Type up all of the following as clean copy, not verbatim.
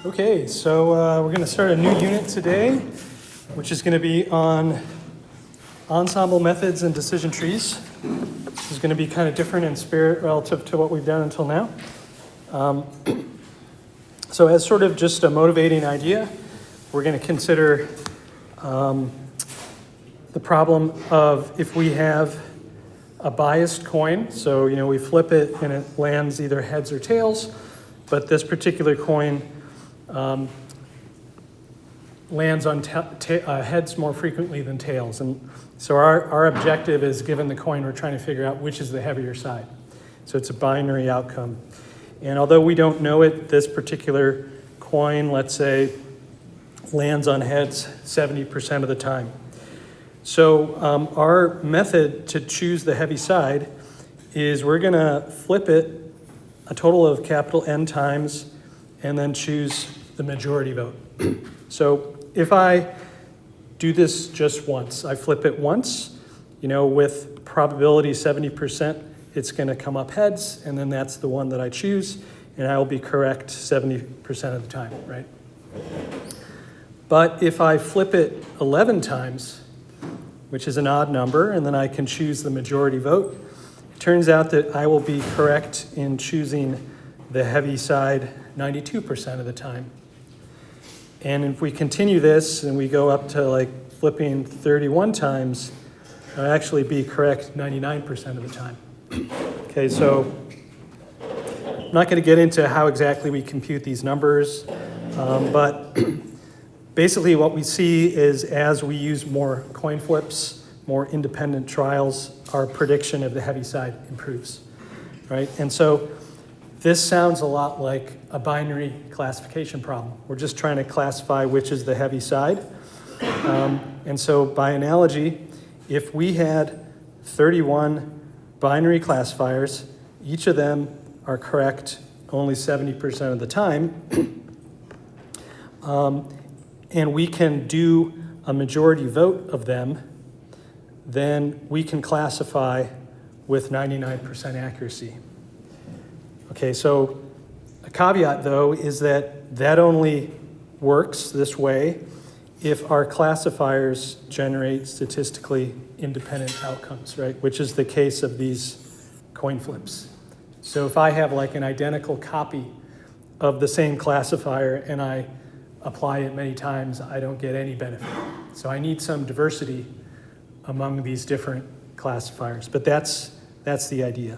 Okay, so we're going to start a new unit today, which is going to be on ensemble methods and decision trees. This is going to be kind of different in spirit relative to what we've done until now. So as sort of just a motivating idea, we're going to consider the problem of if we have a biased coin. So, we flip it and it lands either heads or tails, but this particular coin lands on heads more frequently than tails. And so our objective is, given the coin, we're trying to figure out which is the heavier side. So it's a binary outcome. And although we don't know it, this particular coin, let's say, lands on heads 70% of the time. So our method to choose the heavy side is we're going to flip it a total of capital N times and then choose the majority vote. So if I do this just once, I flip it once, with probability 70%, it's going to come up heads, and then that's the one that I choose, and I will be correct 70% of the time, right? But if I flip it 11 times, which is an odd number, and then I can choose the majority vote, it turns out that I will be correct in choosing the heavy side 92% of the time. And if we continue this and we go up to flipping 31 times, I'll actually be correct 99% of the time. Okay, so I'm not going to get into how exactly we compute these numbers, but basically what we see is as we use more coin flips, more independent trials, our prediction of the heavy side improves, right? And so this sounds a lot like a binary classification problem. We're just trying to classify which is the heavy side. And so by analogy, if we had 31 binary classifiers, each of them are correct only 70% of the time, and we can do a majority vote of them, then we can classify with 99% accuracy. Okay, so a caveat, though, is that only works this way if our classifiers generate statistically independent outcomes, right? Which is the case of these coin flips. So if I have an identical copy of the same classifier and I apply it many times, I don't get any benefit. So I need some diversity among these different classifiers. But that's the idea.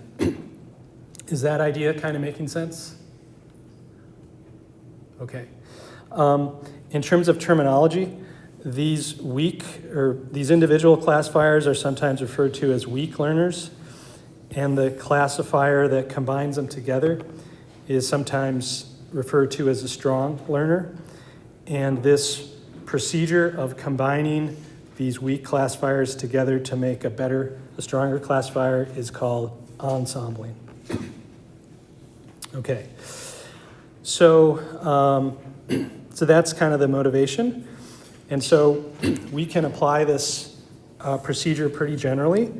Is that idea kind of making sense? Okay. In terms of terminology, these individual classifiers are sometimes referred to as weak learners, and the classifier that combines them together is sometimes referred to as a strong learner. And this procedure of combining these weak classifiers together to make a stronger classifier is called ensembling. Okay, so that's kind of the motivation. And so we can apply this procedure pretty generally.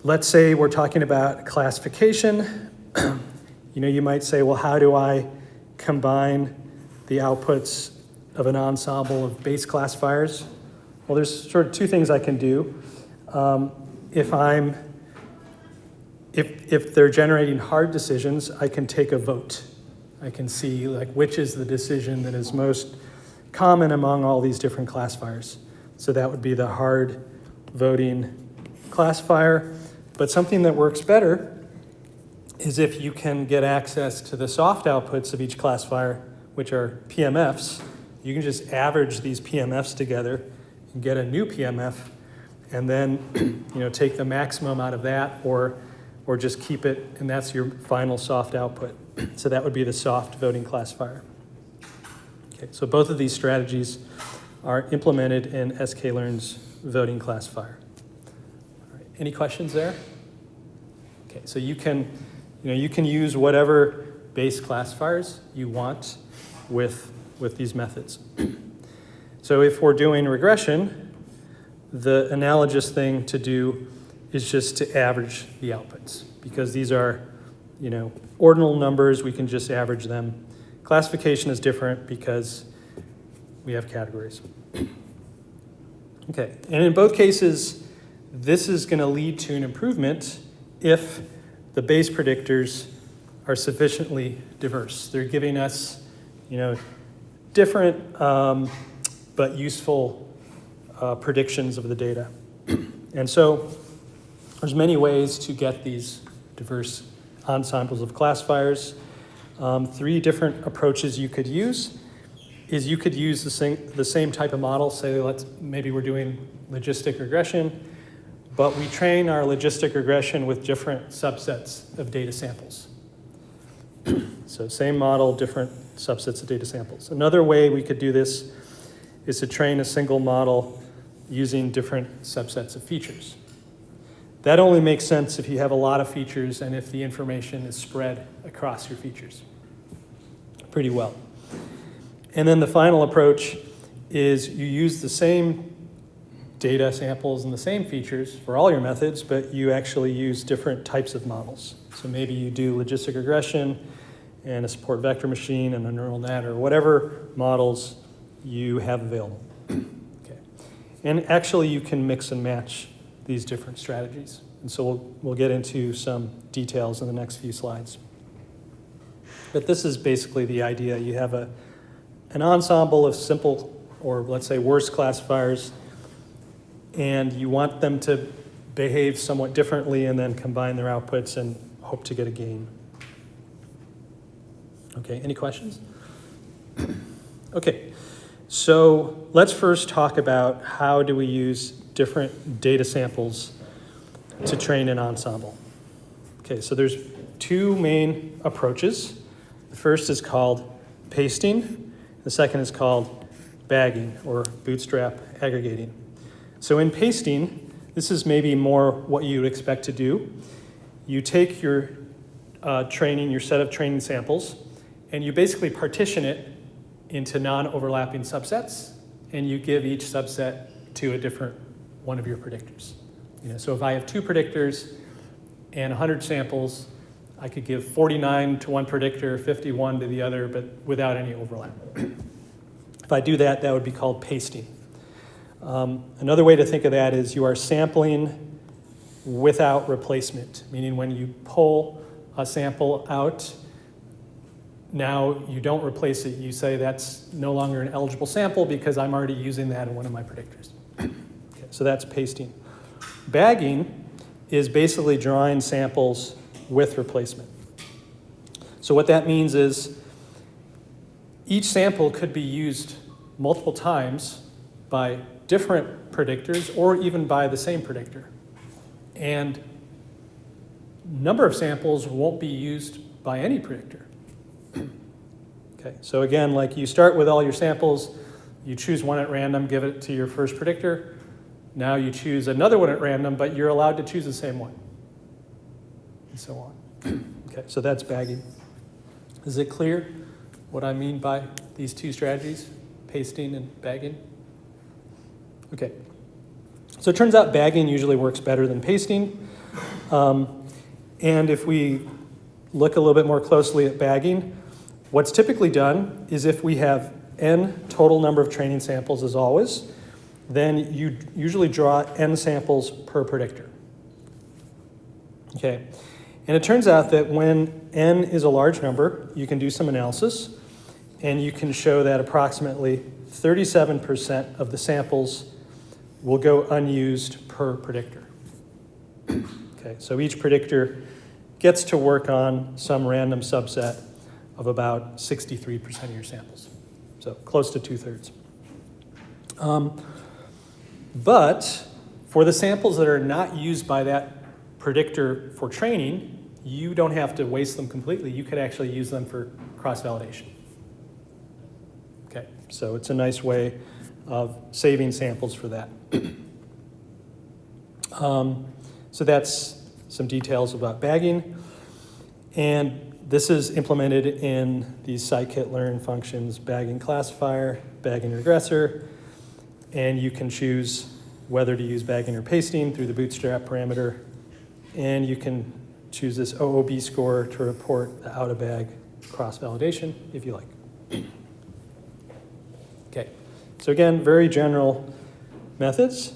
Let's say we're talking about classification. You might say, well, how do I combine the outputs of an ensemble of base classifiers? Well, there's sort of two things I can do. If they're generating hard decisions, I can take a vote. I can see which is the decision that is most common among all these different classifiers. So that would be the hard voting classifier. But something that works better is if you can get access to the soft outputs of each classifier, which are PMFs. You can just average these PMFs together and get a new PMF, and then take the maximum out of that, or just keep it, and that's your final soft output. So that would be the soft voting classifier. Okay, so both of these strategies are implemented in sklearn's voting classifier. All right, any questions there? Okay, so you can use whatever base classifiers you want with these methods. So if we're doing regression, the analogous thing to do is just to average the outputs, because these are, ordinal numbers. We can just average them Classification is different because we have categories. Okay, and in both cases, this is going to lead to an improvement if the base predictors are sufficiently diverse. They're giving us, different but useful predictions of the data. And so there's many ways to get these diverse ensembles of classifiers. 3 different approaches you could use is you could use the same type of model. Say, maybe we're doing logistic regression, but we train our logistic regression with different subsets of data samples. So same model, different subsets of data samples. Another way we could do this is to train a single model using different subsets of features. That only makes sense if you have a lot of features and if the information is spread across your features pretty well. And then the final approach is you use the same data samples and the same features for all your methods, but you actually use different types of models. So maybe you do logistic regression and a support vector machine and a neural net or whatever models you have available. Okay. And actually you can mix and match these different strategies. And so we'll get into some details in the next few slides. But this is basically the idea. You have an ensemble of simple, or let's say worse classifiers, and you want them to behave somewhat differently and then combine their outputs and hope to get a gain. Okay, any questions? Okay, so let's first talk about how do we use different data samples to train an ensemble. Okay, so there's 2 main approaches. The first is called pasting. The second is called bagging or bootstrap aggregating. So in pasting, this is maybe more what you would expect to do. You take your your set of training samples, and you basically partition it into non-overlapping subsets, and you give each subset to a different one of your predictors. So if I have 2 predictors and 100 samples, I could give 49 to one predictor, 51 to the other, but without any overlap. If I do that, that would be called pasting. Another way to think of that is you are sampling without replacement, meaning when you pull a sample out, now you don't replace it. You say that's no longer an eligible sample because I'm already using that in one of my predictors. Okay, so that's pasting. Bagging is basically drawing samples with replacement. So what that means is each sample could be used multiple times by different predictors or even by the same predictor. And number of samples won't be used by any predictor. Okay, so again, like you start with all your samples, you choose one at random, give it to your first predictor. Now you choose another one at random, but you're allowed to choose the same one, and so on. Okay, so that's bagging. Is it clear what I mean by these 2 strategies, pasting and bagging? Okay, so it turns out bagging usually works better than pasting. And if we look a little bit more closely at bagging, what's typically done is if we have n total number of training samples as always, then you usually draw n samples per predictor. Okay, and it turns out that when n is a large number, you can do some analysis, and you can show that approximately 37% of the samples will go unused per predictor. Okay, so each predictor gets to work on some random subset of about 63% of your samples, so close to 2/3. But for the samples that are not used by that predictor for training, you don't have to waste them completely. You could actually use them for cross-validation. Okay, so it's a nice way of saving samples for that. So that's some details about bagging. And this is implemented in these scikit-learn functions, bagging classifier, bagging regressor, and you can choose whether to use bagging or pasting through the bootstrap parameter, and you can choose this OOB score to report the out-of-bag cross-validation, if you like. Okay, so again, very general methods.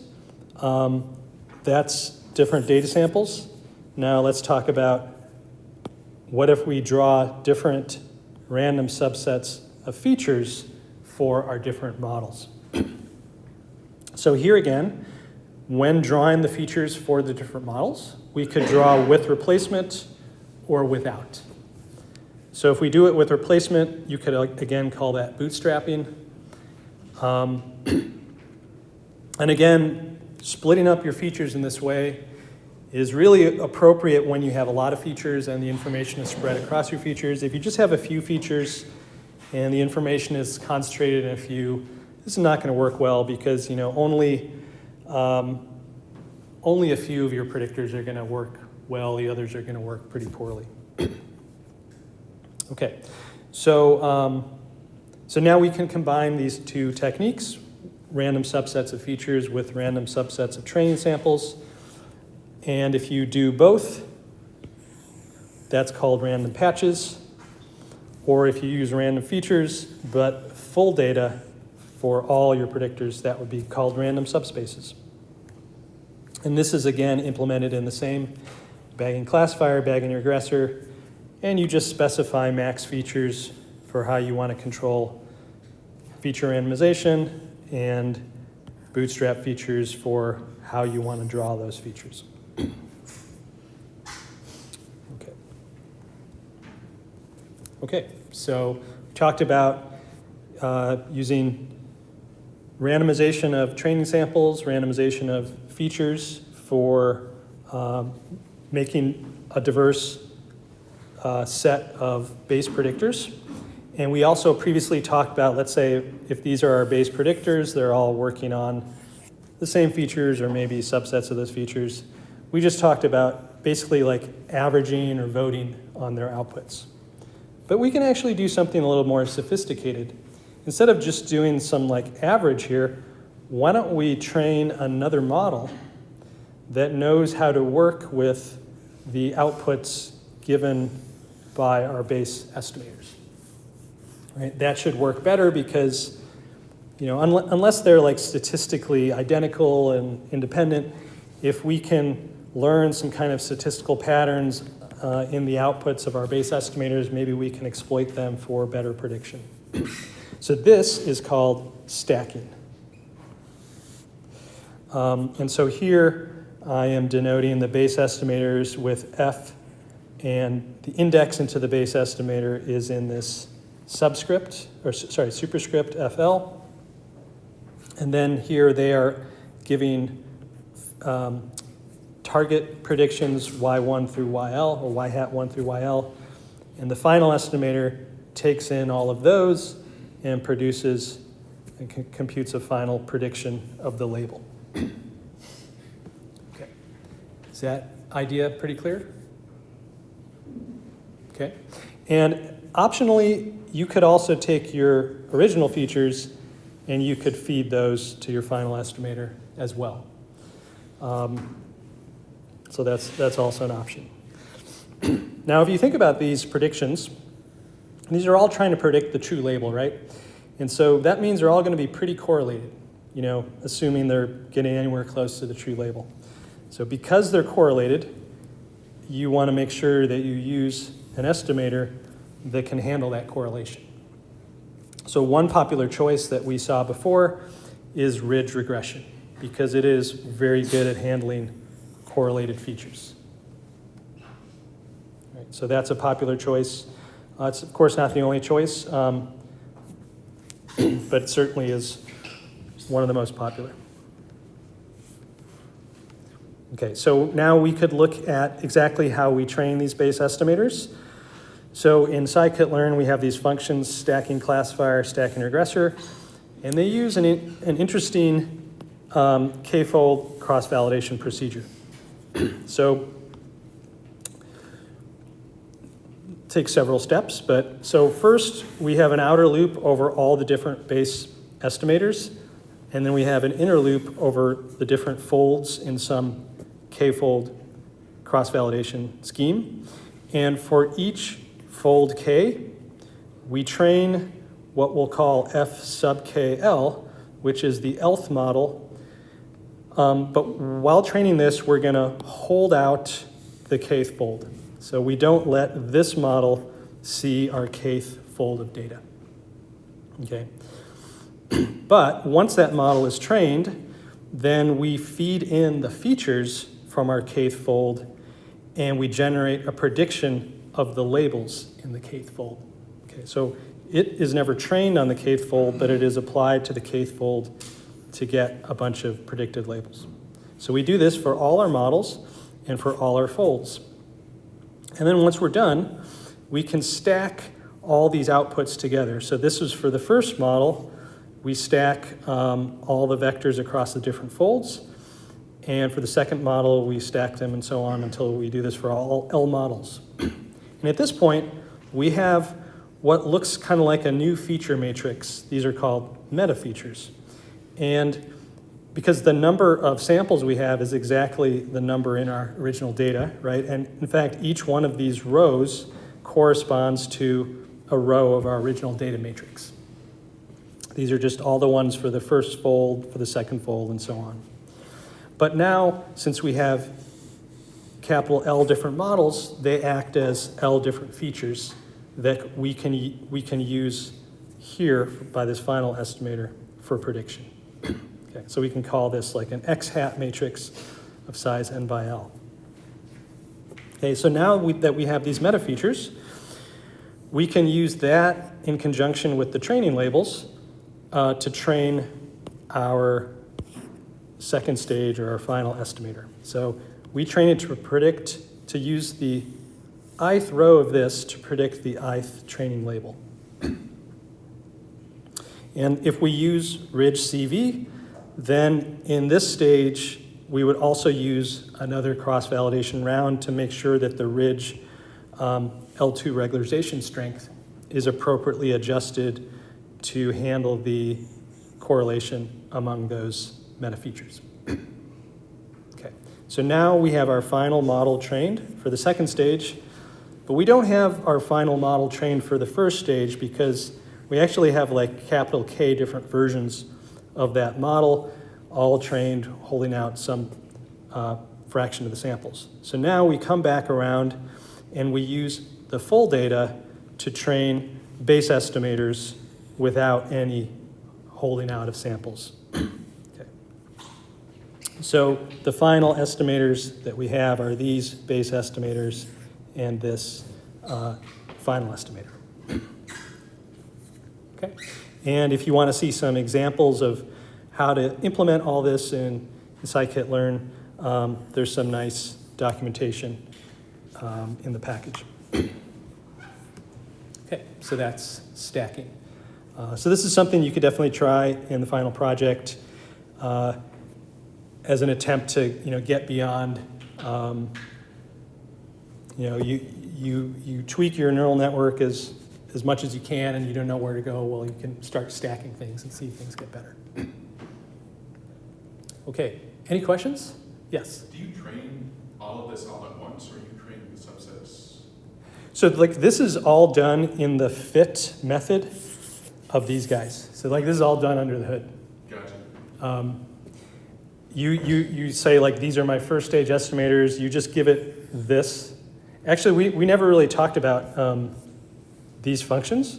That's different data samples. Now let's talk about what if we draw different random subsets of features for our different models. So here again, when drawing the features for the different models, we could draw with replacement or without. So if we do it with replacement, you could again call that bootstrapping. And again, splitting up your features in this way is really appropriate when you have a lot of features and the information is spread across your features. If you just have a few features and the information is concentrated in a few, this is not going to work well because only a few of your predictors are going to work well. The others are going to work pretty poorly. Okay, so now we can combine these two techniques, random subsets of features with random subsets of training samples. And if you do both, that's called random patches. Or if you use random features but full data for all your predictors, that would be called random subspaces. And this is again implemented in the same Bayesian classifier, Bayesian regressor, and you just specify max features for how you want to control feature randomization and bootstrap features for how you want to draw those features. Okay, so we talked about using randomization of training samples, randomization of features for making a diverse set of base predictors. And we also previously talked about, let's say, if these are our base predictors, they're all working on the same features or maybe subsets of those features. We just talked about basically like averaging or voting on their outputs. But we can actually do something a little more sophisticated. Instead of just doing some like average here, why don't we train another model that knows how to work with the outputs given by our base estimators? Right? That should work better because, unless they're like statistically identical and independent, if we can learn some kind of statistical patterns in the outputs of our base estimators, maybe we can exploit them for better prediction. So this is called stacking. And so here I am denoting the base estimators with F, and the index into the base estimator is in this superscript FL. And then here they are giving target predictions Y1 through YL, or Y hat 1 through YL. And the final estimator takes in all of those and produces and computes a final prediction of the label. Okay. Is that idea pretty clear? Okay. And optionally, you could also take your original features and you could feed those to your final estimator as well. So that's also an option. Now, if you think about these predictions, these are all trying to predict the true label, right? And so that means they're all going to be pretty correlated, assuming they're getting anywhere close to the true label. So because they're correlated, you want to make sure that you use an estimator that can handle that correlation. So one popular choice that we saw before is ridge regression, because it is very good at handling correlated features. Right, so that's a popular choice. It's, of course, not the only choice, but it certainly is one of the most popular. Okay, so now we could look at exactly how we train these base estimators. So in scikit-learn, we have these functions, stacking classifier, stacking regressor, and they use an interesting k-fold cross-validation procedure. So take several steps, so first we have an outer loop over all the different base estimators, and then we have an inner loop over the different folds in some k-fold cross-validation scheme. And for each fold k, we train what we'll call F sub KL, which is the Lth model. But while training this, we're going to hold out the kth fold. So we don't let this model see our kth fold of data. Okay. But once that model is trained, then we feed in the features from our kth fold, and we generate a prediction of the labels in the kth fold. Okay, so it is never trained on the kth fold, but it is applied to the kth fold to get a bunch of predicted labels. So we do this for all our models and for all our folds. And then once we're done, we can stack all these outputs together. So this is for the first model. We stack all the vectors across the different folds. And for the second model, we stack them and so on until we do this for all L models. And at this point, we have what looks kind of like a new feature matrix. These are called meta features. And because the number of samples we have is exactly the number in our original data, right? And in fact, each one of these rows corresponds to a row of our original data matrix. These are just all the ones for the first fold, for the second fold, and so on. But now, since we have capital L different models, they act as L different features that we can use here by this final estimator for prediction. Okay, so we can call this like an X hat matrix of size n by L. Okay, so now that we have these meta features, we can use that in conjunction with the training labels to train our second stage or our final estimator. So we train it to predict, to use the ith row of this to predict the ith training label. And if we use Ridge CV, then in this stage, we would also use another cross-validation round to make sure that the Ridge L2 regularization strength is appropriately adjusted to handle the correlation among those meta features. Okay, so now we have our final model trained for the second stage, but we don't have our final model trained for the first stage because we actually have like capital K different versions of that model, all trained holding out some fraction of the samples. So now we come back around and we use the full data to train base estimators without any holding out of samples. Okay. So the final estimators that we have are these base estimators and this final estimator. Okay. And if you want to see some examples of how to implement all this in scikit-learn, there's some nice documentation in the package. Okay, so that's stacking. So this is something you could definitely try in the final project as an attempt to get beyond. You tweak your neural network as much as you can, and you don't know where to go. Well, you can start stacking things and see if things get better. Okay, any questions? Yes. Do you train all of this all at once, or you train the subsets? So like this is all done in the fit method of these guys. So like this is all done under the hood. Gotcha. You say like these are my first stage estimators. You just give it this. Actually, we never really talked about these functions,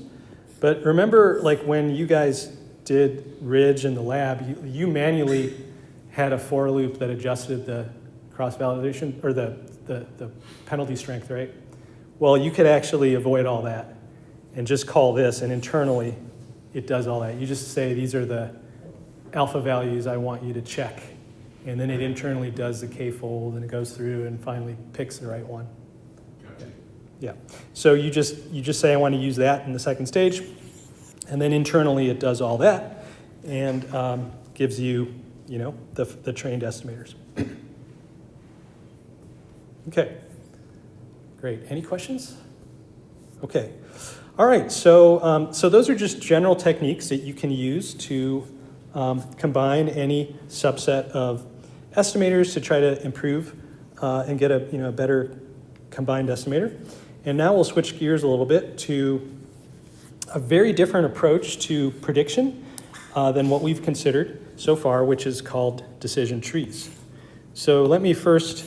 but remember like when you guys did Ridge in the lab, you manually had a for loop that adjusted the cross-validation or the penalty strength, right? Well, you could actually avoid all that and just call this, and internally it does all that. You just say these are the alpha values I want you to check, and then it internally does the k-fold, and it goes through and finally picks the right one. Gotcha. Yeah. So you just say I want to use that in the second stage, and then internally it does all that and gives you the trained estimators. Okay. Great. Any questions? Okay. All right. So those are just general techniques that you can use to combine any subset of estimators to try to improve and get a better combined estimator. And now we'll switch gears a little bit to a very different approach to prediction than what we've considered so far, which is called decision trees. So let me first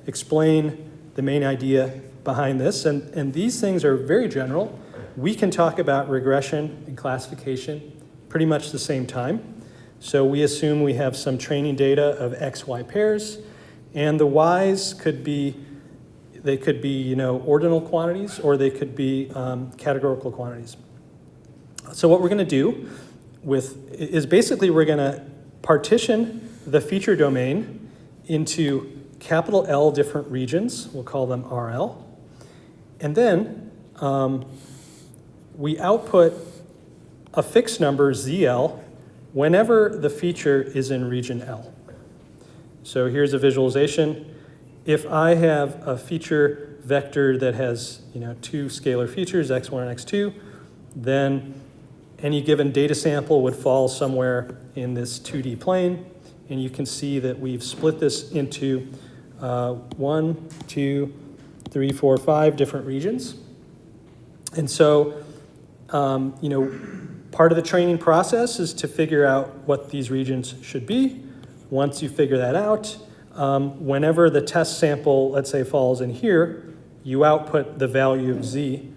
explain the main idea behind this. And these things are very general. We can talk about regression and classification pretty much the same time. So we assume we have some training data of X, Y pairs, and the Ys could be, they could be, ordinal quantities, or they could be categorical quantities. So what we're going to do is basically we're going to partition the feature domain into capital L different regions. We'll call them RL. And then we output a fixed number, ZL, whenever the feature is in region L. So here's a visualization. If I have a feature vector that has two scalar features, x1 and x2, then any given data sample would fall somewhere in this 2D plane. And you can see that we've split this into 1, 2, 3, 4, 5 different regions. And so, part of the training process is to figure out what these regions should be. Once you figure that out, whenever the test sample, let's say, falls in here, you output the value of z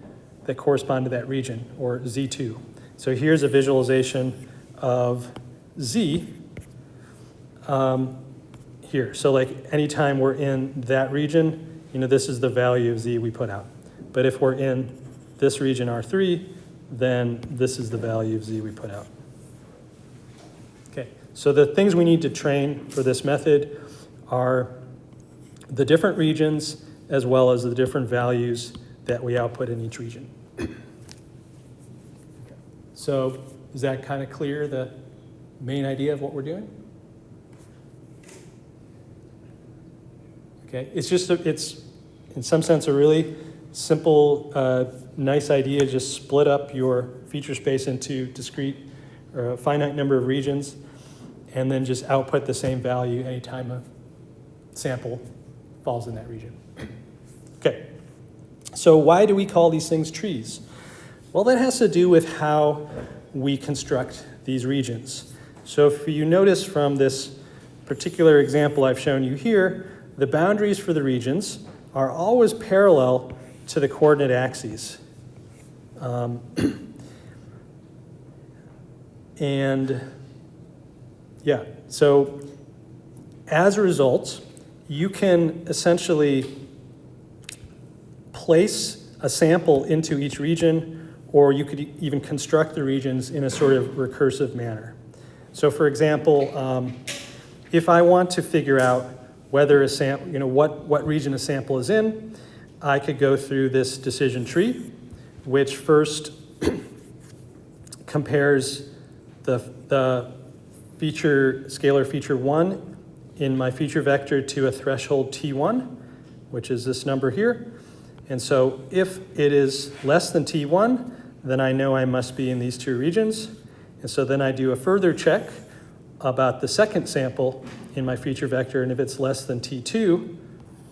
that correspond to that region, or z2. So here's a visualization of z here. So like anytime we're in that region, this is the value of z we put out. But if we're in this region R3, then this is the value of z we put out. Okay, so the things we need to train for this method are the different regions as well as the different values that we output in each region. So is that kind of clear, the main idea of what we're doing? Okay, it's just, it's in some sense a really simple, nice idea. Just split up your feature space into discrete or a finite number of regions, and then just output the same value anytime a sample falls in that region. Okay, so why do we call these things trees? Well, that has to do with how we construct these regions. So if you notice from this particular example I've shown you here, the boundaries for the regions are always parallel to the coordinate axes. So as a result, you can essentially place a sample into each region, or you could even construct the regions in a sort of recursive manner. So for example, if I want to figure out whether a sample, what region a sample is in, I could go through this decision tree, which first compares the feature, scalar feature 1 in my feature vector to a threshold T1, which is this number here. And so if it is less than T1, then I know I must be in these two regions. And so then I do a further check about the second sample in my feature vector, and if it's less than T2,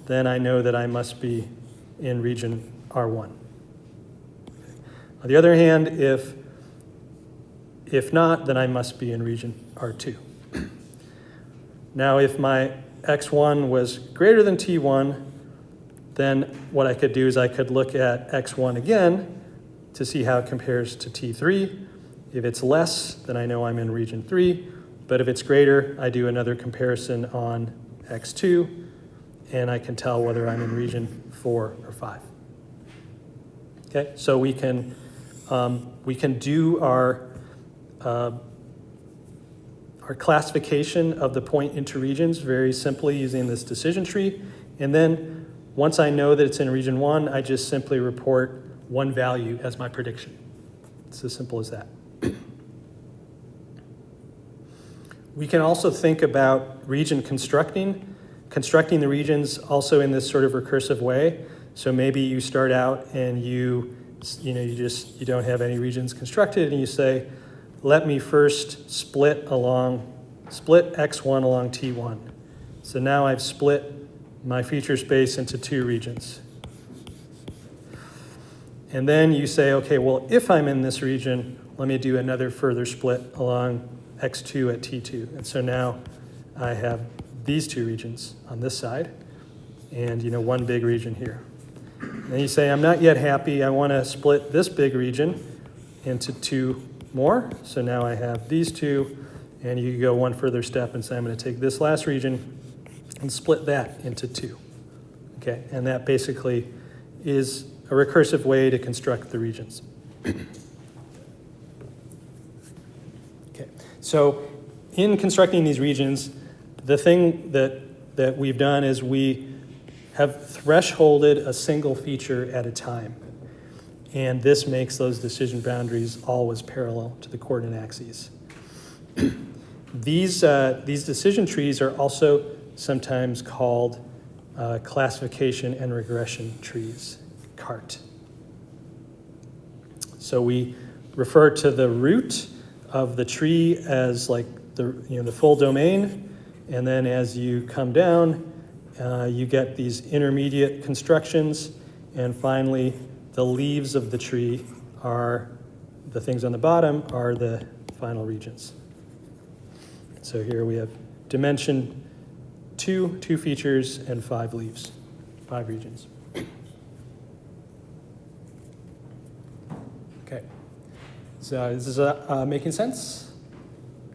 then I know that I must be in region R1. On the other hand, if not, then I must be in region R2. Now, if my X1 was greater than T1, then what I could do is I could look at X1 again to see how it compares to T3. If it's less, then I know I'm in region 3. But if it's greater, I do another comparison on X2, and I can tell whether I'm in region 4 or 5. Okay, so we can do our classification of the point into regions very simply using this decision tree. And then once I know that it's in region 1, I just simply report one value as my prediction. It's as simple as that. We can also think about region constructing the regions also in this sort of recursive way. So maybe you start out and you don't have any regions constructed, and you say, let me first split X1 along T1. So now I've split my feature space into two regions. And then you say, okay, well, if I'm in this region, let me do another further split along x2 at t2. And so now I have these two regions on this side and one big region here. And you say, I'm not yet happy. I want to split this big region into two more. So now I have these two, and you go one further step and say, I'm going to take this last region and split that into two. Okay, and that basically is a recursive way to construct the regions. Okay, so in constructing these regions, the thing that we've done is we have thresholded a single feature at a time. And this makes those decision boundaries always parallel to the coordinate axes. These decision trees are also sometimes called classification and regression trees, CART. So we refer to the root of the tree as like the full domain, and then as you come down, you get these intermediate constructions, and finally the leaves of the tree are the things on the bottom are the final regions. So here we have dimension two features, and 5 leaves, 5 regions. Okay, so is this making sense?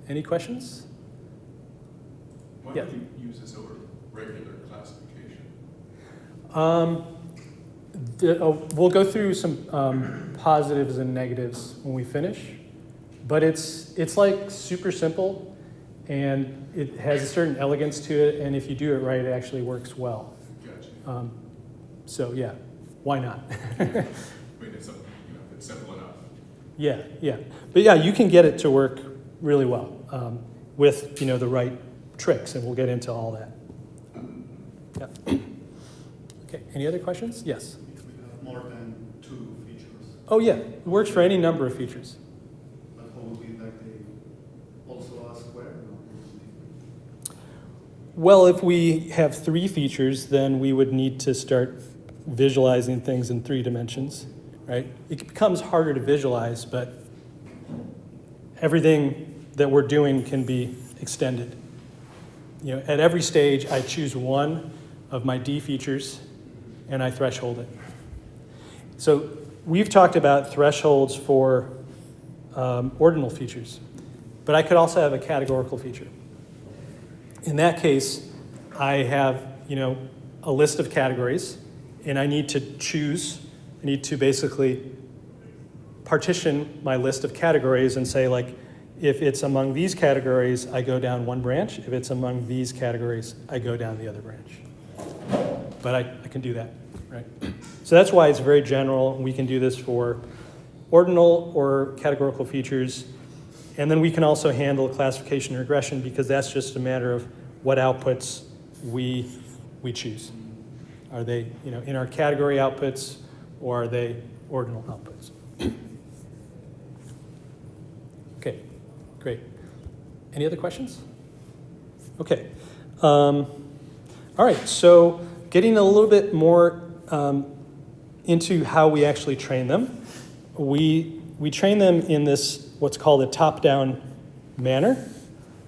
Any questions? Why Yeah. do you use this over regular classification? We'll go through some positives and negatives when we finish, but it's like super simple, and it has a certain elegance to it, and if you do it right, it actually works well. Gotcha. So yeah, why not? I mean, it's simple enough. Yeah. But yeah, you can get it to work really well with the right tricks, and we'll get into all that. Yeah. Okay, any other questions? Yes. If we have more than 2 features, Oh yeah, it works for any number of features. but what would be like also a square? Well, if we have 3 features, then we would need to start visualizing things in 3 dimensions, right? It becomes harder to visualize, but everything that we're doing can be extended. At every stage, I choose one of my D features, and I threshold it. So we've talked about thresholds for ordinal features, but I could also have a categorical feature. In that case, I have a list of categories, and I need to basically partition my list of categories and say, like, if it's among these categories, I go down one branch. If it's among these categories, I go down the other branch. But I can do that, right? So that's why it's very general. We can do this for ordinal or categorical features. And then we can also handle classification and regression, because that's just a matter of what outputs we choose. Are they in our category outputs, or are they ordinal outputs? Okay, great. Any other questions? Okay. All right, so getting a little bit more into how we actually train them. We train them in this, what's called a top-down manner,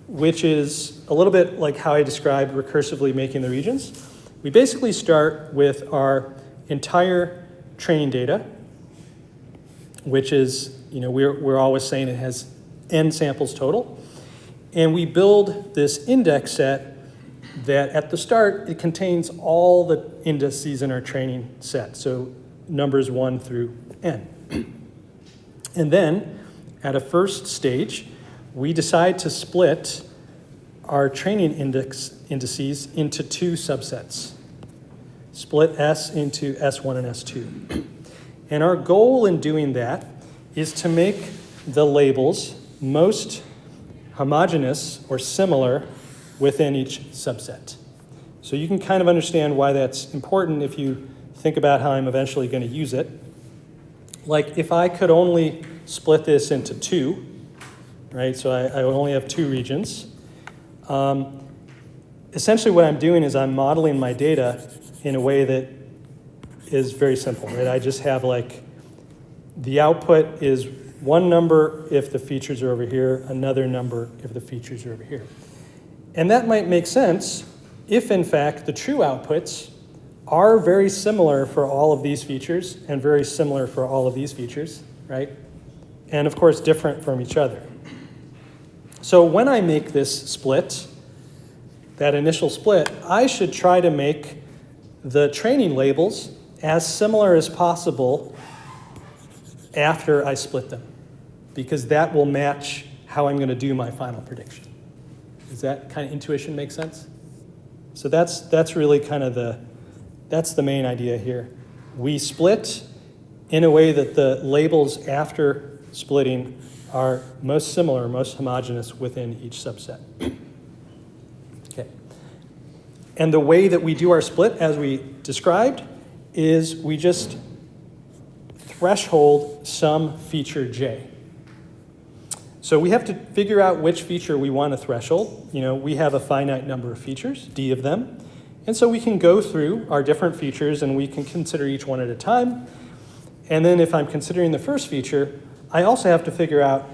which is a little bit like how I described recursively making the regions. We basically start with our entire training data, which is, we're always saying it has n samples total. And we build this index set that at the start, it contains all the indices in our training set. So numbers 1 through n. And then at a first stage, we decide to split our training indices into 2 subsets. Split S into S1 and S2. And our goal in doing that is to make the labels most homogeneous or similar within each subset. So you can kind of understand why that's important if you think about how I'm eventually going to use it. Like if I could only split this into 2, right? So I would only have 2 regions. Essentially what I'm doing is I'm modeling my data in a way that is very simple, right? I just have like The output is one number if the features are over here, another number if the features are over here. And that might make sense if, in fact, the true outputs are very similar for all of these features and very similar for all of these features, right? And of course, different from each other. So when I make this split, that initial split, I should try to make the training labels as similar as possible after I split them, because that will match how I'm going to do my final prediction. Does that kind of intuition make sense? So that's really kind of that's the main idea here. We split in a way that the labels after splitting are most similar, most homogeneous within each subset. Okay. And the way that we do our split, as we described, is we just threshold some feature j. So we have to figure out which feature we want to threshold. We have a finite number of features, d of them. And so we can go through our different features and we can consider each one at a time. And then if I'm considering the first feature, I also have to figure out,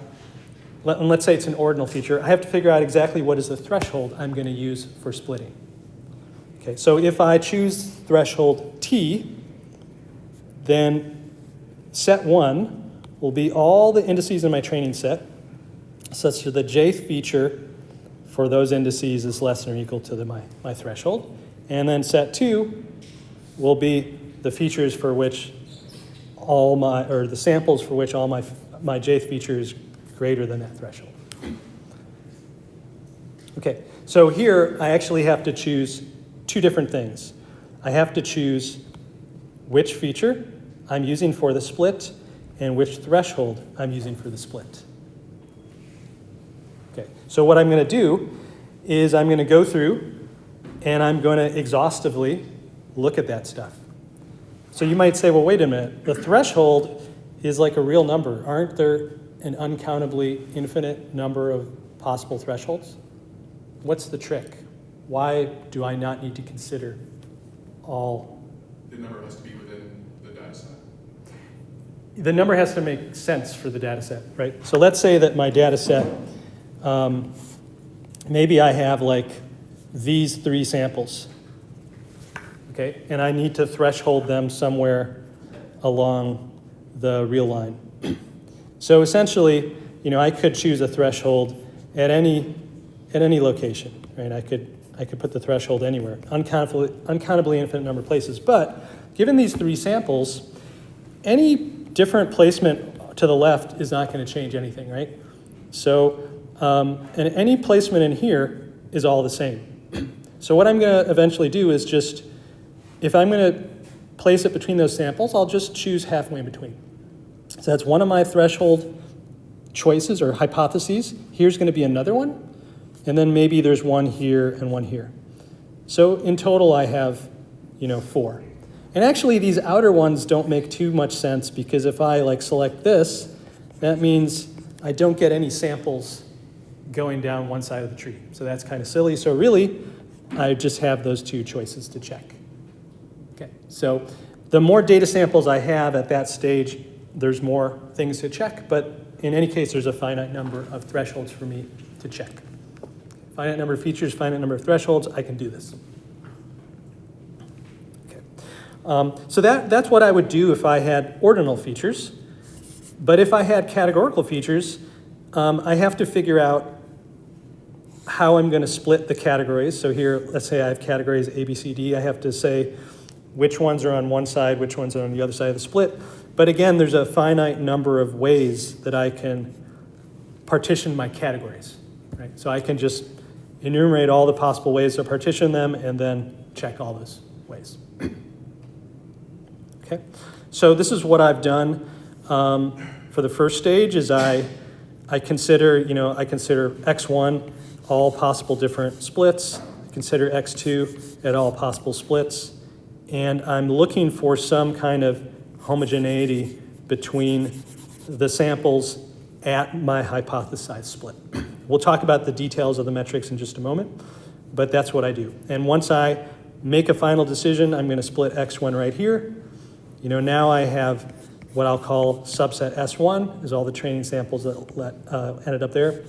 let's say it's an ordinal feature, I have to figure out exactly what is the threshold I'm going to use for splitting. Okay, so if I choose threshold t, then set 1 will be all the indices in my training set, such that the jth feature for those indices is less than or equal to my threshold. And then set 2 will be the features for which the samples for which all my jth feature is greater than that threshold. Okay, so here I actually have to choose two different things. I have to choose which feature I'm using for the split and which threshold I'm using for the split. Okay, so what I'm going to do is I'm going to go through and I'm going to exhaustively look at that stuff. So you might say, well, wait a minute. The threshold is like a real number. Aren't there an uncountably infinite number of possible thresholds? What's the trick? Why do I not need to consider all? The number has to be within the data set. The number has to make sense for the data set, right? So let's say that my data set, maybe I have like these 3 samples, okay? And I need to threshold them somewhere along the real line. So essentially, I could choose a threshold at any location, right? I could put the threshold anywhere, uncountably infinite number of places. But given these 3 samples, any different placement to the left is not going to change anything, right? So, and any placement in here is all the same. So what I'm going to eventually do is just, if I'm going to place it between those samples, I'll just choose halfway in between. So that's one of my threshold choices or hypotheses. Here's going to be another one. And then maybe there's one here and one here. So in total, I have, 4. And actually, these outer ones don't make too much sense because if I select this, that means I don't get any samples going down one side of the tree. So that's kind of silly. So really, I just have those 2 choices to check. Okay. So the more data samples I have at that stage, there's more things to check. But in any case, there's a finite number of thresholds for me to check. Finite number of features, finite number of thresholds, I can do this. Okay. So that's what I would do if I had ordinal features. But if I had categorical features, I have to figure out how I'm going to split the categories. So here, let's say I have categories A, B, C, D. I have to say which ones are on one side, which ones are on the other side of the split. But again, there's a finite number of ways that I can partition my categories. Right? So I can just enumerate all the possible ways to partition them and then check all those ways. Okay, so this is what I've done for the first stage. Is I consider X1 all possible different splits. I consider X2 at all possible splits, and I'm looking for some kind of homogeneity between the samples at my hypothesized split. We'll talk about the details of the metrics in just a moment, but that's what I do. And once I make a final decision, I'm going to split X1 right here. Now I have what I'll call subset S1 is all the training samples that ended up there.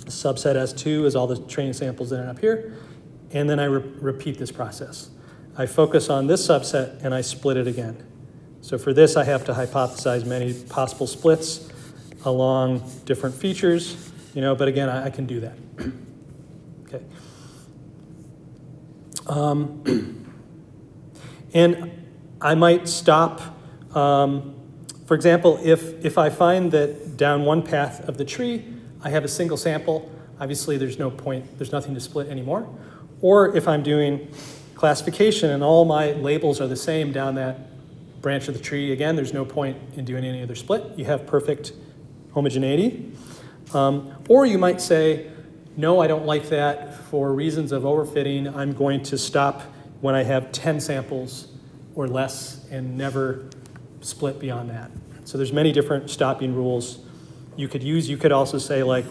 Subset S2 is all the training samples that ended up here. And then I repeat this process. I focus on this subset and I split it again. So for this, I have to hypothesize many possible splits along different features, but again, I can do that. Okay. And I might stop, for example, if I find that down one path of the tree, I have a single sample, obviously there's no point, there's nothing to split anymore. Or if I'm doing classification and all my labels are the same down that branch of the tree, again, there's no point in doing any other split. You have perfect homogeneity. Or you might say, no, I don't like that for reasons of overfitting. I'm going to stop when I have 10 samples or less and never split beyond that. So there's many different stopping rules you could use. You could also say, like,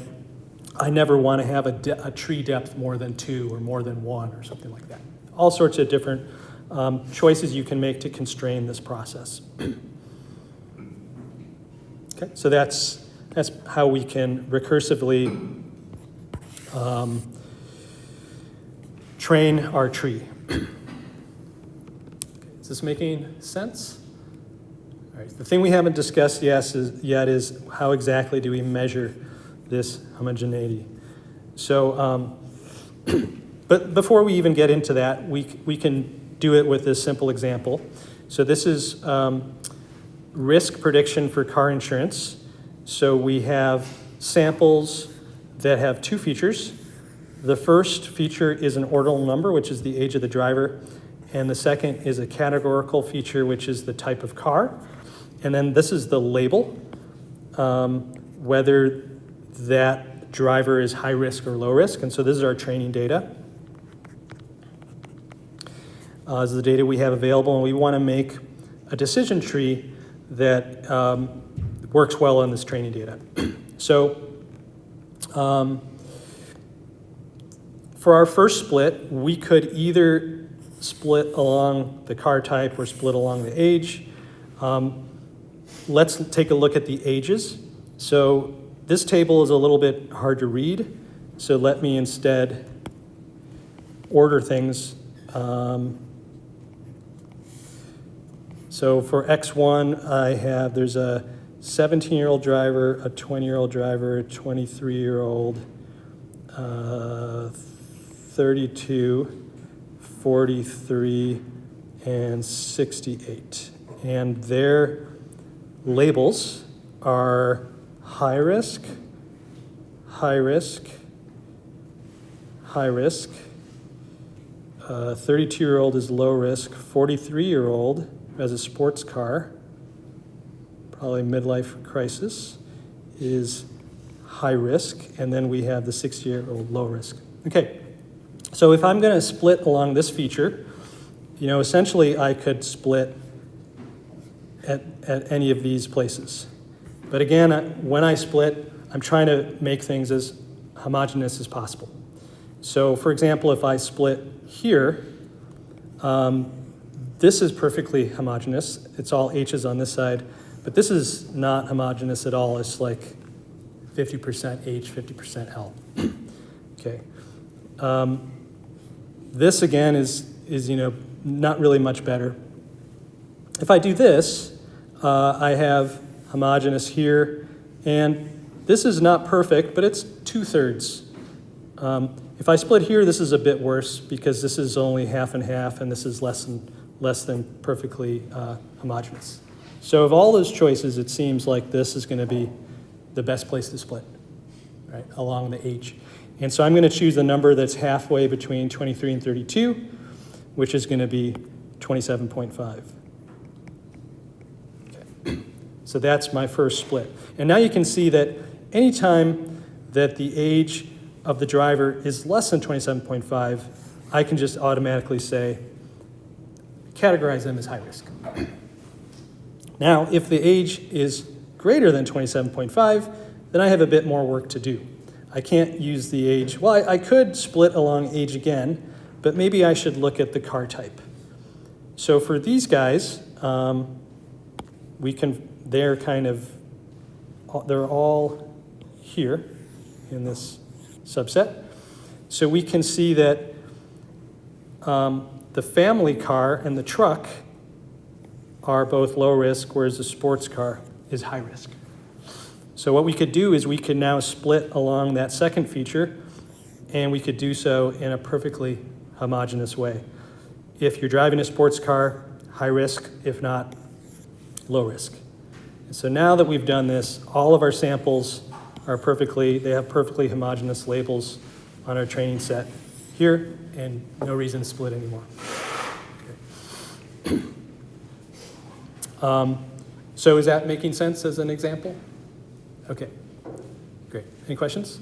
I never want to have a tree depth more than 2 or more than 1 or something like that. All sorts of different choices you can make to constrain this process. Okay, so that's how we can recursively train our tree. Is this making sense? All right, the thing we haven't discussed yet is how exactly do we measure this homogeneity. So, but before we even get into that, we can do it with this simple example. So this is risk prediction for car insurance. So we have samples that have 2 features. The first feature is an ordinal number, which is the age of the driver, and the second is a categorical feature, which is the type of car. And then this is the label, whether that driver is high risk or low risk. And so this is our training data. This is the data we have available, and we want to make a decision tree that works well on this training data. So for our first split, we could either split along the car type or split along the age. Let's take a look at the ages. So this table is a little bit hard to read, so let me instead order things. So for X1, there's a 17-year-old driver, a 20-year-old driver, a 23-year-old, 32, 43, and 68. And their labels are high risk, high risk, high risk. 32-year-old is low risk. 43-year-old has a sports car, probably midlife crisis, is high risk. And then we have the 60-year-old low risk. Okay, so if I'm going to split along this feature, essentially I could split at any of these places. But again, when I split, I'm trying to make things as homogeneous as possible. So for example, if I split here, this is perfectly homogeneous. It's all H's on this side, but this is not homogeneous at all. It's like 50% H, 50% L. Okay. This again is not really much better. If I do this, I have homogeneous here, and this is not perfect, but it's 2/3. If I split here, this is a bit worse because this is only half and half, and this is less than perfectly homogeneous. So of all those choices, it seems like this is going to be the best place to split, right, along the H. And so I'm going to choose the number that's halfway between 23 and 32, which is going to be 27.5. Okay. So that's my first split. And now you can see that anytime that the age of the driver is less than 27.5, I can just automatically say, categorize them as high risk. Now, if the age is greater than 27.5, then I have a bit more work to do. I can't use the age. Well, I could split along age again, but maybe I should look at the car type. So for these guys, we can they're they're all here in this subset. So we can see that the family car and the truck are both low risk, whereas the sports car is high risk. So what we could do is we could now split along that second feature, and we could do so in a perfectly homogeneous way. If you're driving a sports car, high risk; if not, low risk. And so now that we've done this, all of our samples are they have perfectly homogeneous labels on our training set here, and no reason to split anymore. Okay. So is that making sense as an example? Okay, great. Any questions?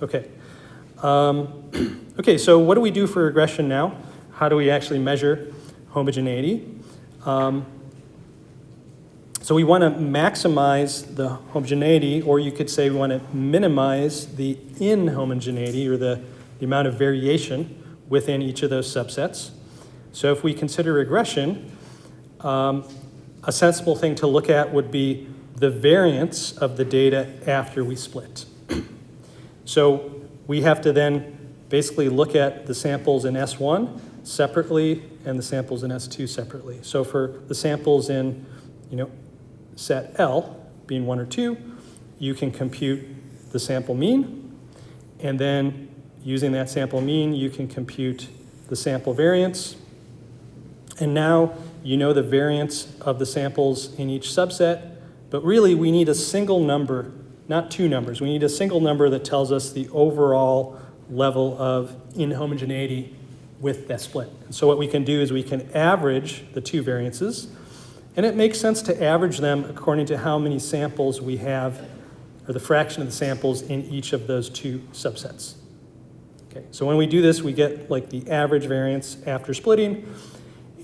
Okay. Okay, so what do we do for regression now? How do we actually measure homogeneity? So we want to maximize the homogeneity, or you could say we want to minimize the inhomogeneity, or the amount of variation within each of those subsets. So if we consider regression, a sensible thing to look at would be the variance of the data after we split. So we have to then basically look at the samples in S1 separately and the samples in S2 separately. So for the samples in, set L, being 1 or 2, you can compute the sample mean, and then using that sample mean, you can compute the sample variance. And now you know the variance of the samples in each subset, but really we need a single number, not two numbers. We need a single number that tells us the overall level of inhomogeneity with that split. And so what we can do is we can average the two variances, and it makes sense to average them according to how many samples we have, or the fraction of the samples in each of those two subsets. Okay, so when we do this, we get like the average variance after splitting,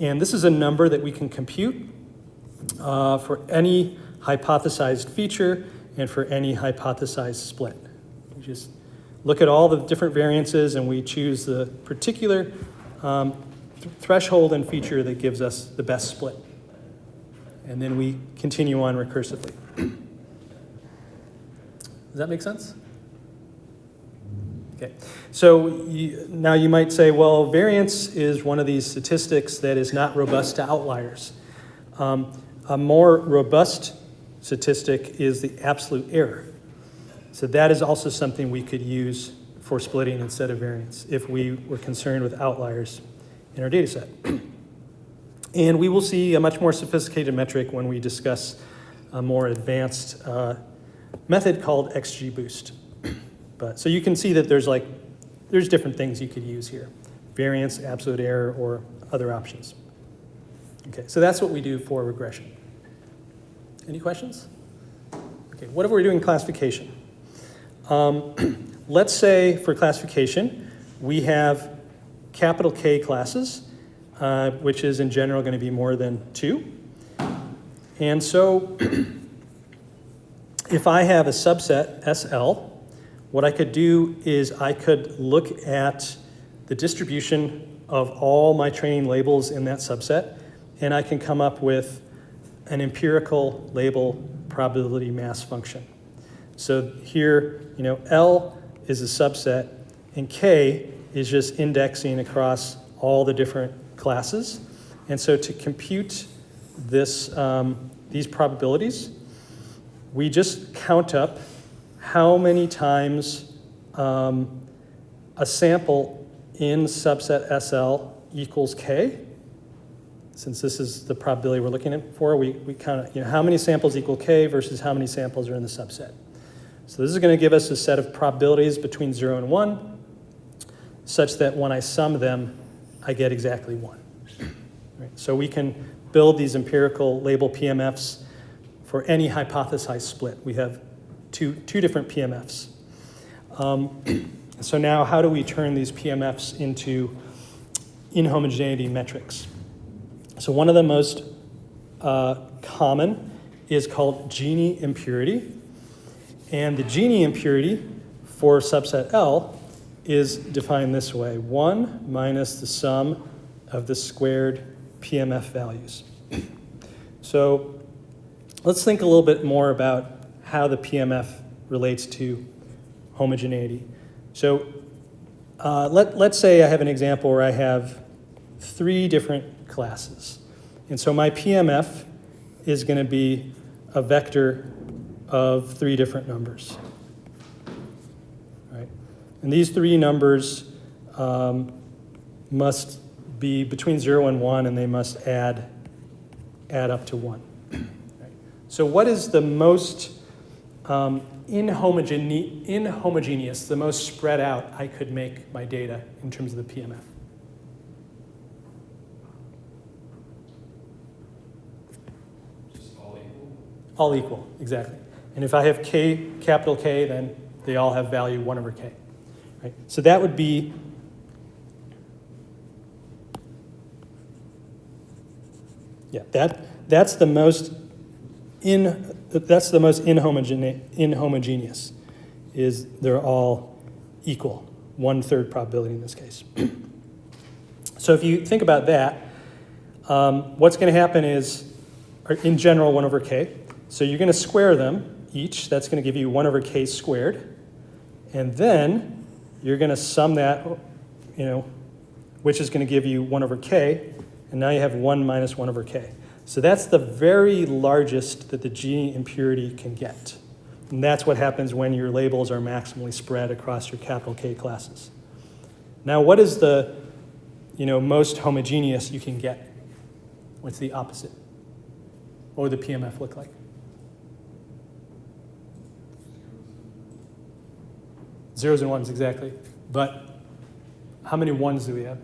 and this is a number that we can compute for any hypothesized feature and for any hypothesized split. We just look at all the different variances, and we choose the particular threshold and feature that gives us the best split. And then we continue on recursively. Does that make sense? Okay, so now you might say, well, variance is one of these statistics that is not robust to outliers. A more robust statistic is the absolute error. So that is also something we could use for splitting instead of variance if we were concerned with outliers in our data set. And we will see a much more sophisticated metric when we discuss a more advanced method called XGBoost. But so you can see that there's different things you could use here: variance, absolute error, or other options. Okay, so that's what we do for regression. Any questions? Okay, what if we're doing classification? Let's say for classification, we have capital K classes, which is in general going to be more than 2. And so if I have a subset, SL, what I could do is I could look at the distribution of all my training labels in that subset, and I can come up with an empirical label probability mass function. So here, L is a subset, and K is just indexing across all the different classes. And so to compute this, these probabilities, we just count up how many times a sample in subset SL equals K. Since this is the probability we're looking at for, we count how many samples equal K versus how many samples are in the subset. So this is going to give us a set of probabilities between 0 and 1, such that when I sum them, I get exactly 1. Right? So we can build these empirical label PMFs for any hypothesized split. We have two different PMFs. So now how do we turn these PMFs into inhomogeneity metrics? So one of the most common is called Gini impurity. And the Gini impurity for subset L is defined this way: 1 minus the sum of the squared PMF values. So let's think a little bit more about how the PMF relates to homogeneity. So let's say I have an example where I have 3 different classes. And so my PMF is going to be a vector of 3 different numbers. Right? And these 3 numbers must be between 0 and 1, and they must add up to 1. Right? So what is the most inhomogeneous, the most spread out I could make my data in terms of the PMF? Just all equal? All equal, exactly. And if I have K, capital K, then they all have value 1 over K. Right? So that would be that's the most inhomogeneous, is they're all equal, 1/3 probability in this case. So if you think about that, what's going to happen is, in general, 1 over K. So you're going to square them each. That's going to give you 1 over K squared. And then you're going to sum that, which is going to give you 1 over K. And now you have 1 minus 1 over K. So that's the very largest that the Gini impurity can get. And that's what happens when your labels are maximally spread across your capital K classes. Now, what is the most homogeneous you can get? What's the opposite? What would the PMF look like? Zeros and ones, exactly. But how many ones do we have?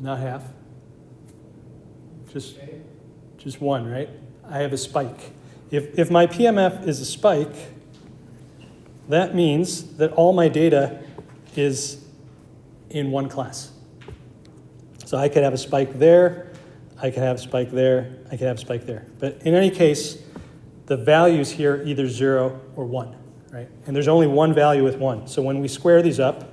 Not half. Just one, right? I have a spike. If my PMF is a spike, that means that all my data is in one class. So I could have a spike there, I could have a spike there, I could have a spike there. But in any case, the values here are either 0 or 1, right? And there's only one value with 1. So when we square these up,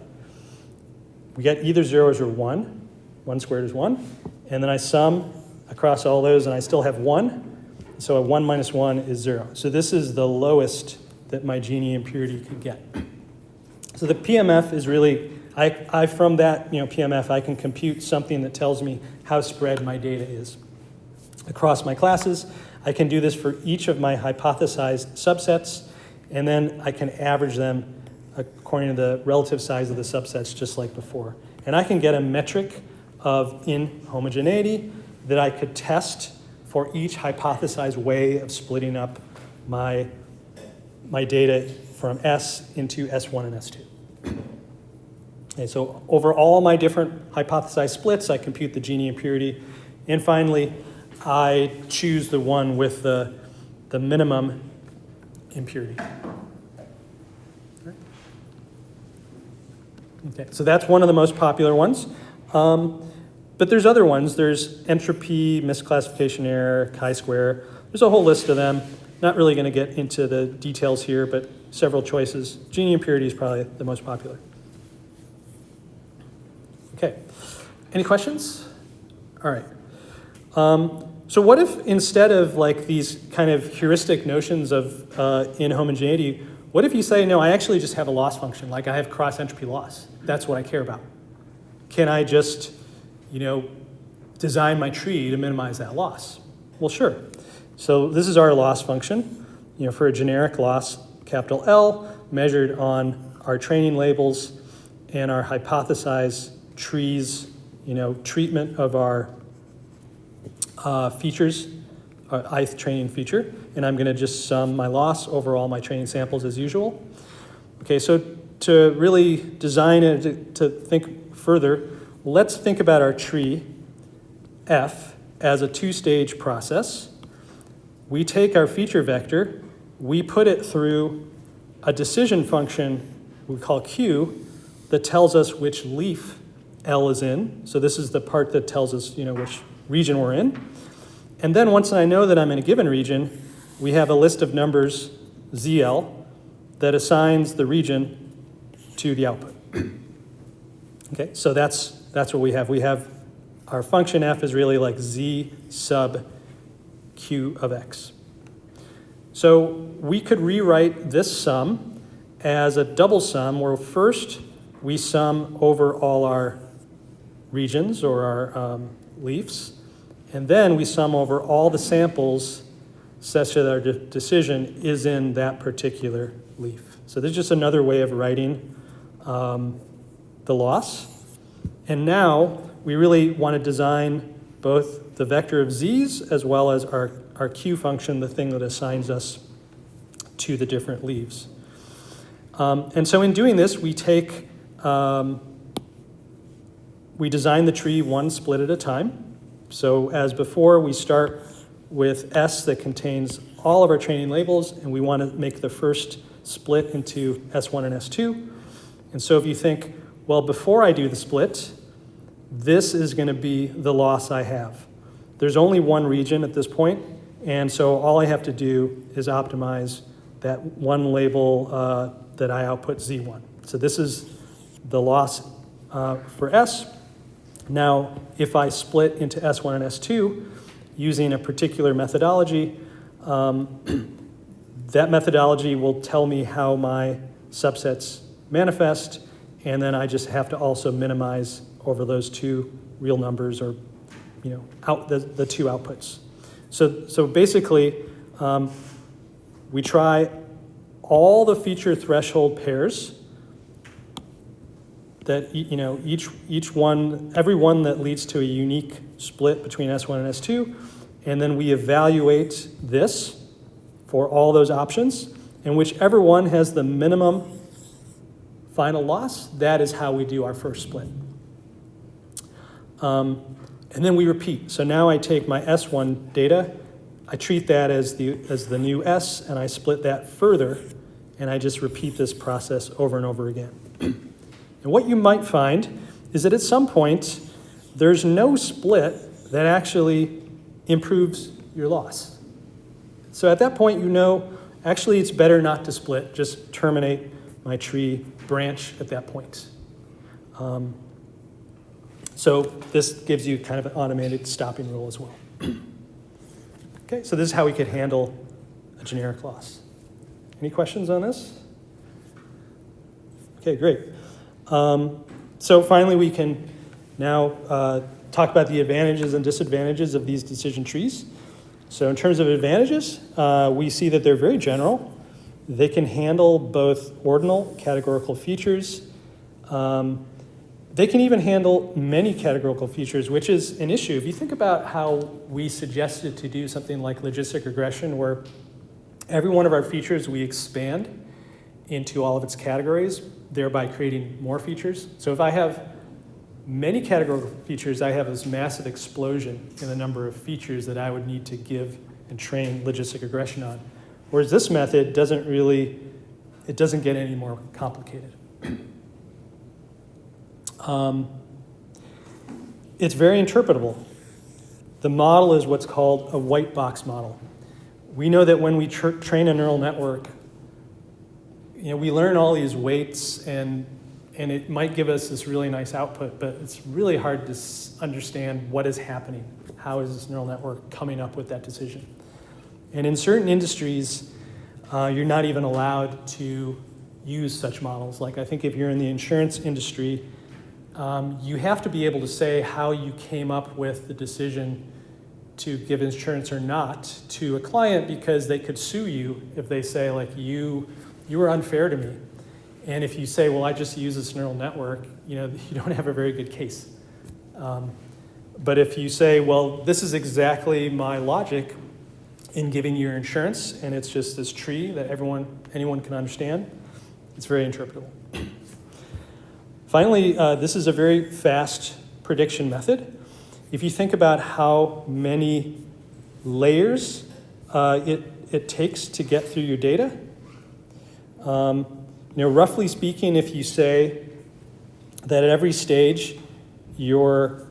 we get either 0s or 1. 1 squared is 1. And then I sum across all those, and I still have 1. So a 1 minus 1 is 0. So this is the lowest that my Gini impurity could get. So the PMF is really, from that PMF, I can compute something that tells me how spread my data is across my classes. I can do this for each of my hypothesized subsets, and then I can average them according to the relative size of the subsets, just like before. And I can get a metric of inhomogeneity that I could test for each hypothesized way of splitting up my data from S into S1 and S2. Okay, so over all my different hypothesized splits, I compute the Gini impurity. And finally, I choose the one with the minimum impurity. Okay, so that's one of the most popular ones. But there's other ones. There's entropy, misclassification error, chi-square. There's a whole list of them. Not really going to get into the details here, but several choices. Gini impurity is probably the most popular. Okay, any questions? All right. So what if instead of like these kind of heuristic notions of inhomogeneity, what if you say, no, I actually just have a loss function, like I have cross entropy loss. That's what I care about. Can I just, design my tree to minimize that loss? Well, sure. So this is our loss function, for a generic loss, capital L, measured on our training labels and our hypothesized trees, treatment of our features, our ith training feature, and I'm going to just sum my loss over all my training samples as usual. Okay, so to really design it, to think further, let's think about our tree F as a 2-stage process. We take our feature vector, we put it through a decision function we call Q that tells us which leaf L is in. So this is the part that tells us, which region we're in. And then once I know that I'm in a given region, we have a list of numbers, ZL, that assigns the region to the output. Okay, so that's what we have. We have our function f is really like z sub q of x. So we could rewrite this sum as a double sum where first we sum over all our regions or our leafs, and then we sum over all the samples such that our decision is in that particular leaf. So this is just another way of writing the loss. And now we really want to design both the vector of z's as well as our q function, the thing that assigns us to the different leaves. And so in doing this, we take, we design the tree one split at a time. So as before, we start with S that contains all of our training labels, and we want to make the first split into S1 and S2. And so if you think, well, before I do the split, this is going to be the loss I have. There's only one region at this point, and so all I have to do is optimize that one label that I output Z1. So this is the loss for S. Now, if I split into S1 and S2 using a particular methodology, that methodology will tell me how my subsets manifest, and then I just have to also minimize over those two real numbers, or out the two outputs. So basically, we try all the feature threshold pairs that every one that leads to a unique split between S1 and S2, and then we evaluate this for all those options, and whichever one has the minimum final loss, that is how we do our first split. And then we repeat. So now I take my S1 data, I treat that as the new S, and I split that further, and I just repeat this process over and over again. And what you might find is that at some point, there's no split that actually improves your loss. So at that point, actually it's better not to split, just terminate my tree branch at that point. So this gives you kind of an automated stopping rule as well. Okay, so this is how we could handle a generic loss. Any questions on this? Okay, great. So finally, we can now talk about the advantages and disadvantages of these decision trees. So in terms of advantages, we see that they're very general. They can handle both ordinal categorical features. They can even handle many categorical features, which is an issue. If you think about how we suggested to do something like logistic regression, where every one of our features we expand into all of its categories, thereby creating more features. So if I have many categorical features, I have this massive explosion in the number of features that I would need to give and train logistic regression on. Whereas this method doesn't get any more complicated. It's very interpretable. The model is what's called a white box model. We know that when we train a neural network, we learn all these weights, and it might give us this really nice output, but it's really hard to understand what is happening. How is this neural network coming up with that decision? And in certain industries, you're not even allowed to use such models. Like I think if you're in the insurance industry, you have to be able to say how you came up with the decision to give insurance or not to a client, because they could sue you if they say, like, you were unfair to me. And if you say, well, I just use this neural network, you don't have a very good case. But if you say, well, this is exactly my logic in giving you your insurance, and it's just this tree that anyone can understand, it's very interpretable. Finally, this is a very fast prediction method. If you think about how many layers it takes to get through your data, roughly speaking, if you say that at every stage your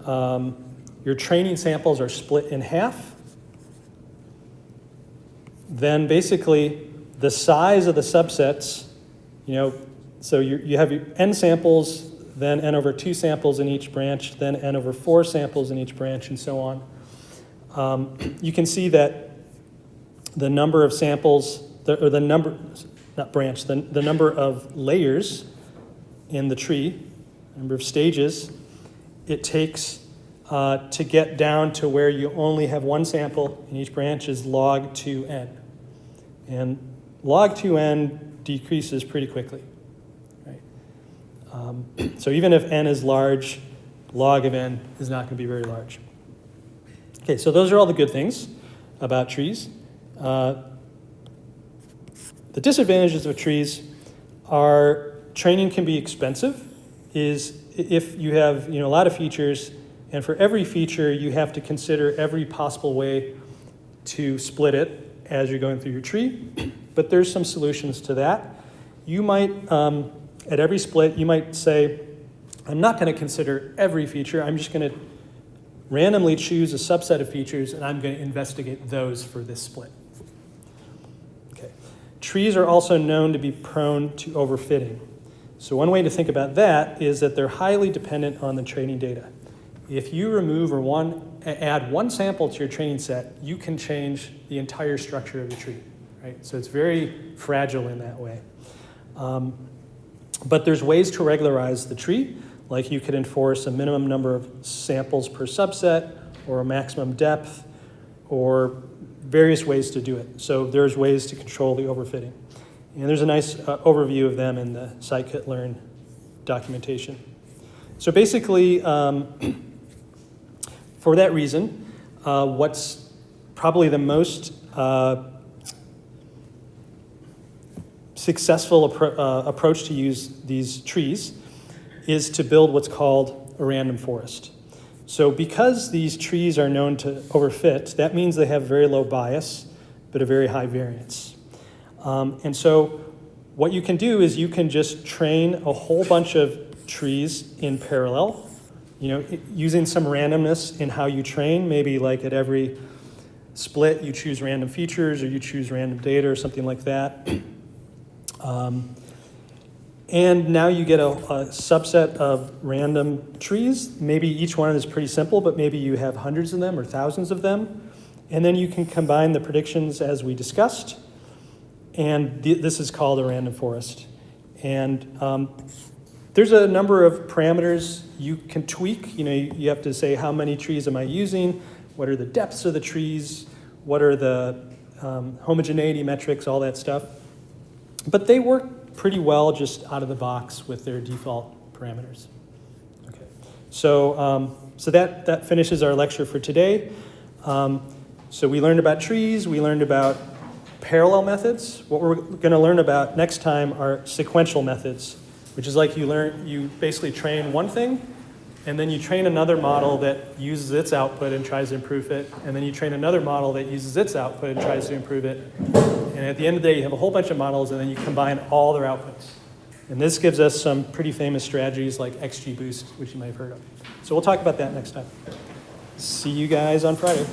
training samples are split in half, then basically the size of the subsets, so you have your n samples, then n over 2 samples in each branch, then n over 4 samples in each branch, and so on. You can see that the number of samples, the number of layers in the tree, number of stages, it takes to get down to where you only have one sample in each branch is log 2n. And log 2n decreases pretty quickly. Right? So even if n is large, log of n is not going to be very large. Okay, so those are all the good things about trees. The disadvantages of trees are training can be expensive. Is if you have a lot of features, and for every feature you have to consider every possible way to split it as you're going through your tree. But there's some solutions to that. You might, at every split, you might say, I'm not going to consider every feature. I'm just going to randomly choose a subset of features, and I'm going to investigate those for this split. Okay. Trees are also known to be prone to overfitting. So one way to think about that is that they're highly dependent on the training data. If you remove or add one sample to your training set, you can change the entire structure of the tree. Right? So it's very fragile in that way. But there's ways to regularize the tree, like you could enforce a minimum number of samples per subset, or a maximum depth, or various ways to do it. So there's ways to control the overfitting. And there's a nice overview of them in the scikit-learn documentation. So basically, for that reason, what's probably the most successful approach to use these trees is to build what's called a random forest. So because these trees are known to overfit, that means they have very low bias, but a very high variance. And so what you can do is you can just train a whole bunch of trees in parallel, using some randomness in how you train. Maybe like at every split, you choose random features or you choose random data or something like that. And now you get a subset of random trees. Maybe each one is pretty simple, but maybe you have hundreds of them or thousands of them. And then you can combine the predictions as we discussed. And this is called a random forest. And there's a number of parameters you can tweak. You have to say, how many trees am I using? What are the depths of the trees? What are the homogeneity metrics, all that stuff. But they work pretty well just out of the box with their default parameters. Okay, so that finishes our lecture for today. So we learned about trees, we learned about parallel methods. What we're going to learn about next time are sequential methods, which is like you basically train one thing, and then you train another model that uses its output and tries to improve it, and then you train another model that uses its output and tries to improve it. And at the end of the day, you have a whole bunch of models, and then you combine all their outputs. And this gives us some pretty famous strategies like XGBoost, which you might have heard of. So we'll talk about that next time. See you guys on Friday.